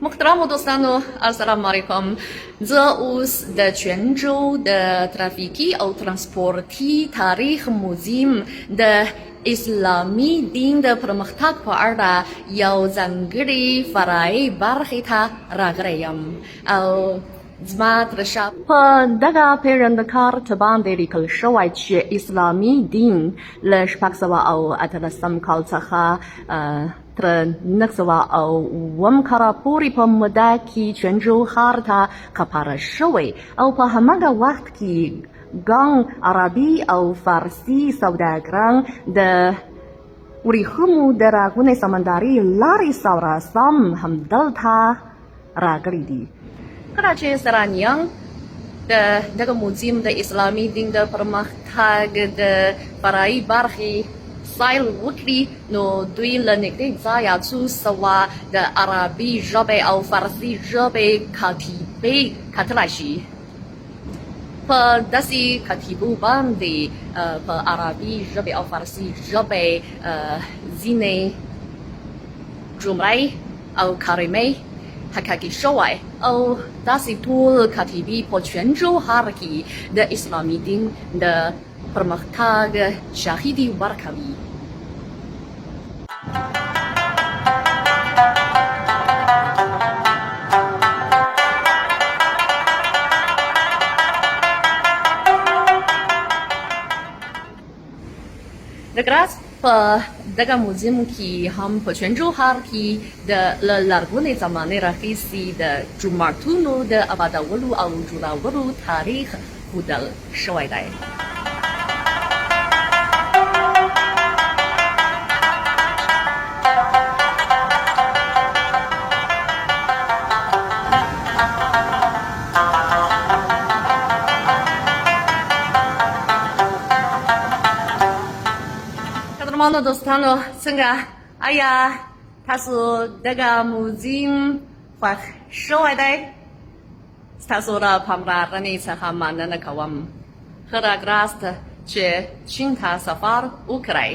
محترم دوستانو السلام علیکم زه اوس د چنجو د ترافیکی او ترانسپورتي تاریخ موزیم د اسلامي دین د پرمختګ په اړه یو ځانګړي فرعي برخې ته راغلی یم او زما تر شا په دغه پیژند کارت باندې لیکل شوی چې اسلامي دین له 618 کال څخه تر 900 کاله پورې په موده کې چنجو ښار ته خپاره شوی او په هماغه وخت کې ګڼ عربي او فارسي سوداګران د ورېښمو د راغونې سمندري لارې سراسم همدلته راغلي دي. کله چې سرانیان د دغه موزیم د اسلامي دین د پرمختګ د فرعي برخې سایل وکړي نو دوی له نږدې ځایه څو سوه د عربي ژبې او فارسي ژبې کتیبې کتلی شي. په داسې کتیبو باندې په عربي ژبې او فارسي ژبې ځینې جملې او کلمې حقیقي شوی او داسې ټول کتیبې په چنجو ښار کې د اسلامي دین د پرمختګ شاهدي ورکوي. د ګراس په دغه موزیم کې هم په چنجو ښار کې د لرغونې زمانې راهیسې د جوماتونو د آبادولو او جوړولو تاریخ ښودل شوی دی. قدرمنو دوستانو څنګه آیا تاسو دغه موزیم خوښ شوی دی؟ ستاسو را پاملرنې څخه مننه کوم. ښه راغلاست چې چین ته سفر وکړئ.